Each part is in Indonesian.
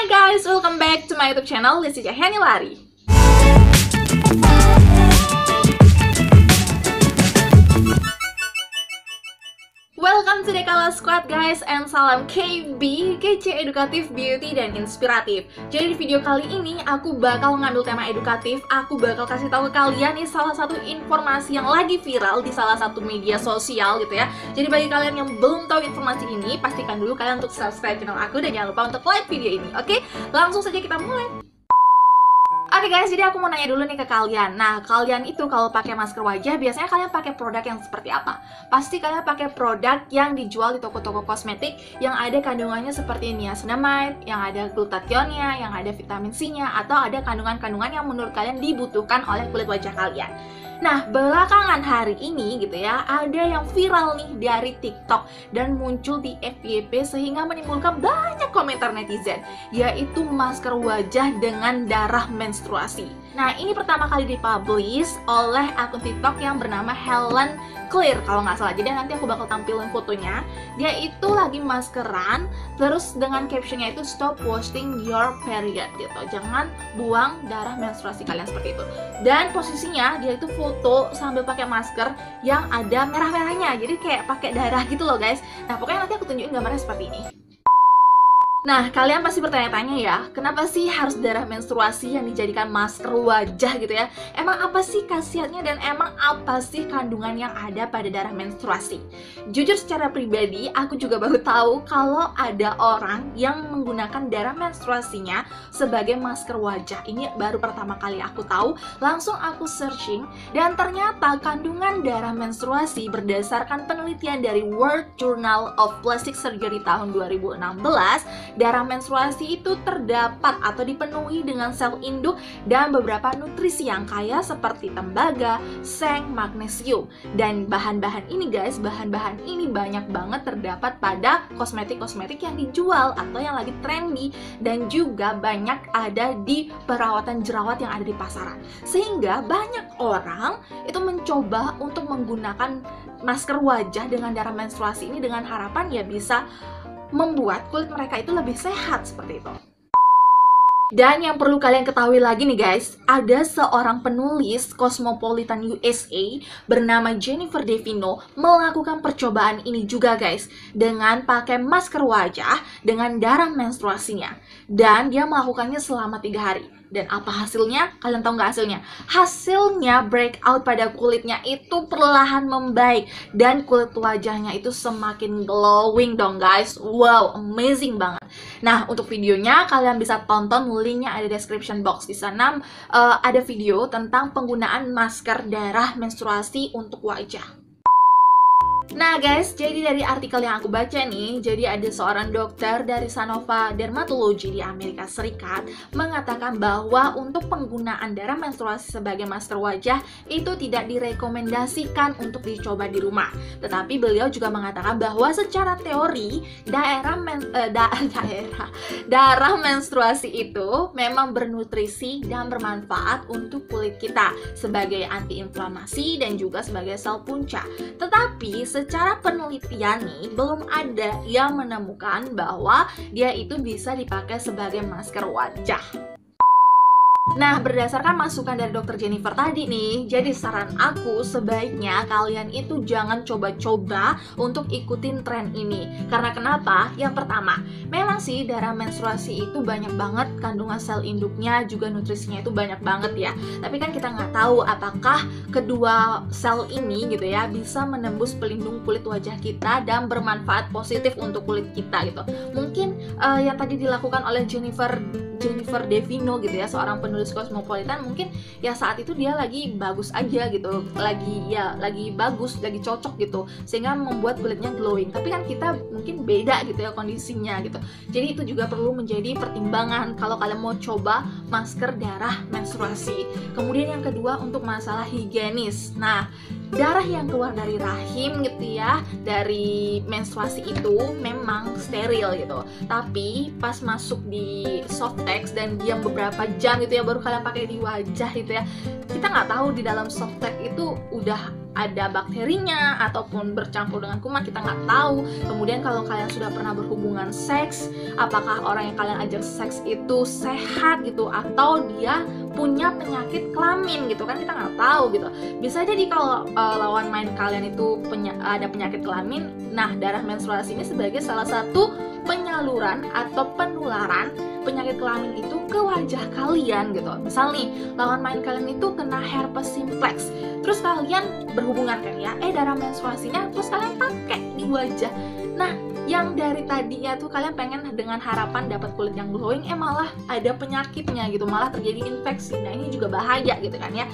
Hai guys, welcome back to my YouTube channel, Lesti Cahyani Lari. Welcome to Dekala Squad guys, and salam KB, kece, edukatif, beauty, dan inspiratif. Jadi di video kali ini aku bakal ngambil tema edukatif. Aku bakal kasih tahu ke kalian nih salah satu informasi yang lagi viral di salah satu media sosial gitu ya. Jadi bagi kalian yang belum tahu informasi ini, pastikan dulu kalian untuk subscribe channel aku dan jangan lupa untuk like video ini. Oke, langsung saja kita mulai. Oke guys, jadi aku mau nanya dulu nih ke kalian. Nah, kalian itu kalau pakai masker wajah, biasanya kalian pakai produk yang seperti apa? Pasti kalian pakai produk yang dijual di toko-toko kosmetik yang ada kandungannya seperti niacinamide, yang ada glutathionnya, yang ada vitamin C-nya, atau ada kandungan-kandungan yang menurut kalian dibutuhkan oleh kulit wajah kalian. Nah, belakangan hari ini gitu ya, ada yang viral nih dari TikTok dan muncul di FYP sehingga menimbulkan banyak komentar netizen, yaitu masker wajah dengan darah menstruasi. Nah, ini pertama kali dipublish oleh akun TikTok yang bernama Helen Clear kalau nggak salah. Jadi nanti aku bakal tampilin fotonya. Dia itu lagi maskeran, terus dengan captionnya itu stop wasting your period gitu. Jangan buang darah menstruasi kalian seperti itu. Dan posisinya dia itu foto sambil pakai masker yang ada merah-merahnya. Jadi kayak pakai darah gitu loh guys. Nah, pokoknya nanti aku tunjukin gambarnya seperti ini. Nah, kalian pasti bertanya-tanya ya, kenapa sih harus darah menstruasi yang dijadikan masker wajah gitu ya? Emang apa sih khasiatnya dan emang apa sih kandungan yang ada pada darah menstruasi? Jujur secara pribadi, aku juga baru tahu kalau ada orang yang menggunakan darah menstruasinya sebagai masker wajah. Ini baru pertama kali aku tahu, langsung aku searching, dan ternyata kandungan darah menstruasi berdasarkan penelitian dari World Journal of Plastic Surgery tahun 2016, darah menstruasi itu terdapat atau dipenuhi dengan sel induk dan beberapa nutrisi yang kaya seperti tembaga, seng, magnesium. Dan bahan-bahan ini guys, bahan-bahan ini banyak banget terdapat pada kosmetik-kosmetik yang dijual atau yang lagi trendy, dan juga banyak ada di perawatan jerawat yang ada di pasaran. Sehingga banyak orang itu mencoba untuk menggunakan masker wajah dengan darah menstruasi ini dengan harapan ya bisa membuat kulit mereka itu lebih sehat seperti itu. Dan yang perlu kalian ketahui lagi nih guys, ada seorang penulis Cosmopolitan USA bernama Jennifer Devino melakukan percobaan ini juga guys, dengan pakai masker wajah dengan darah menstruasinya. Dan dia melakukannya selama 3 hari. Dan apa hasilnya? Kalian tahu nggak hasilnya? Hasilnya breakout pada kulitnya itu perlahan membaik dan kulit wajahnya itu semakin glowing dong guys. Wow, amazing banget. Nah, untuk videonya kalian bisa tonton, linknya ada description box. Di sana ada video tentang penggunaan masker darah menstruasi untuk wajah. Nah guys, jadi dari artikel yang aku baca nih, jadi ada seorang dokter dari Sanova Dermatology di Amerika Serikat mengatakan bahwa untuk penggunaan darah menstruasi sebagai masker wajah itu tidak direkomendasikan untuk dicoba di rumah. Tetapi beliau juga mengatakan bahwa secara teori darah menstruasi itu memang bernutrisi dan bermanfaat untuk kulit kita sebagai antiinflamasi dan juga sebagai sel punca. Tetapi secara penelitian nih, belum ada yang menemukan bahwa dia itu bisa dipakai sebagai masker wajah. Nah, berdasarkan masukan dari Dr. Jennifer tadi nih, jadi saran aku sebaiknya kalian itu jangan coba-coba untuk ikutin tren ini. Karena kenapa? Yang pertama, memang sih darah menstruasi itu banyak banget kandungan sel induknya, juga nutrisinya itu banyak banget ya. Tapi kan kita nggak tahu apakah kedua sel ini gitu ya bisa menembus pelindung kulit wajah kita dan bermanfaat positif untuk kulit kita gitu. Mungkin yang tadi dilakukan oleh Jennifer Devino gitu ya, seorang penulis Cosmopolitan, mungkin ya saat itu dia lagi bagus aja gitu, lagi bagus, lagi cocok gitu, sehingga membuat kulitnya glowing. Tapi kan kita mungkin beda gitu ya kondisinya gitu. Jadi itu juga perlu menjadi pertimbangan kalau kalian mau coba masker darah menstruasi. Kemudian yang kedua, untuk masalah higienis. Nah, darah yang keluar dari rahim gitu ya, dari menstruasi itu memang steril gitu. Tapi pas masuk di Softex dan diam beberapa jam gitu ya, baru kalian pakai di wajah gitu ya, kita nggak tahu di dalam Softex itu udah ada bakterinya ataupun bercampur dengan kuman, kita nggak tahu. Kemudian kalau kalian sudah pernah berhubungan seks, apakah orang yang kalian ajak seks itu sehat gitu, atau dia punya penyakit kelamin gitu kan, kita nggak tahu gitu. Bisa jadi kalau lawan main kalian itu ada penyakit kelamin, nah darah menstruasi ini sebagai salah satu penyaluran atau penularan penyakit kelamin itu ke wajah kalian gitu. Misal nih, lawan main kalian itu kena herpes simplex, terus kalian berhubungan kan ya, darah menstruasinya terus kalian pakai di wajah. Nah, yang dari tadinya tuh kalian pengen dengan harapan dapat kulit yang glowing, malah ada penyakitnya gitu, malah terjadi infeksi. Nah, ini juga bahaya gitu kan ya.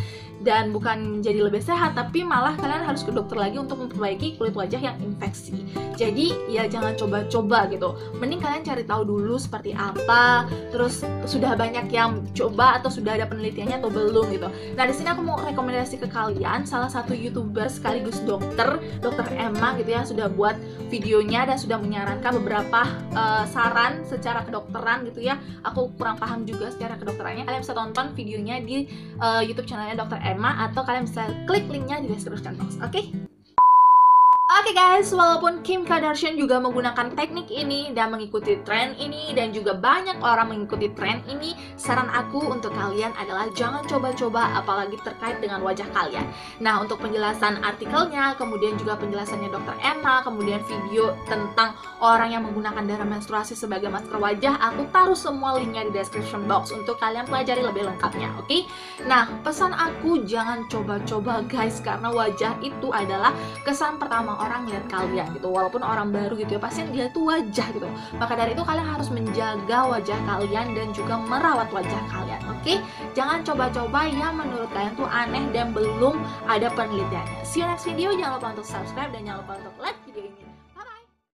Dan bukan jadi lebih sehat, tapi malah kalian harus ke dokter lagi untuk memperbaiki kulit wajah yang infeksi. Jadi ya jangan coba-coba gitu. Mending kalian cari tahu dulu seperti apa, terus sudah banyak yang coba atau sudah ada penelitiannya atau belum gitu. Nah, di sini aku mau rekomendasi ke kalian salah satu YouTuber sekaligus dokter Emma gitu ya, sudah buat videonya dan sudah menyarankan beberapa saran secara kedokteran gitu ya. Aku kurang paham juga secara kedokterannya. Kalian bisa tonton videonya di YouTube channelnya Dr. Emma, atau kalian bisa klik linknya di description box. Oke? Oke guys, walaupun Kim Kardashian juga menggunakan teknik ini dan mengikuti tren ini, dan juga banyak orang mengikuti tren ini, saran aku untuk kalian adalah jangan coba-coba apalagi terkait dengan wajah kalian. Nah, untuk penjelasan artikelnya, kemudian juga penjelasannya Dr. Emma, kemudian video tentang orang yang menggunakan darah menstruasi sebagai masker wajah, aku taruh semua linknya di description box untuk kalian pelajari lebih lengkapnya, oke? Nah, pesan aku jangan coba-coba guys, karena wajah itu adalah kesan pertama orang lihat kalian gitu. Walaupun orang baru gitu ya, pasti dia tuh wajah gitu. Maka dari itu kalian harus menjaga wajah kalian dan juga merawat wajah kalian, oke? Jangan coba-coba yang menurut kalian tuh aneh dan belum ada penelitiannya. See you next video, jangan lupa untuk subscribe dan jangan lupa untuk like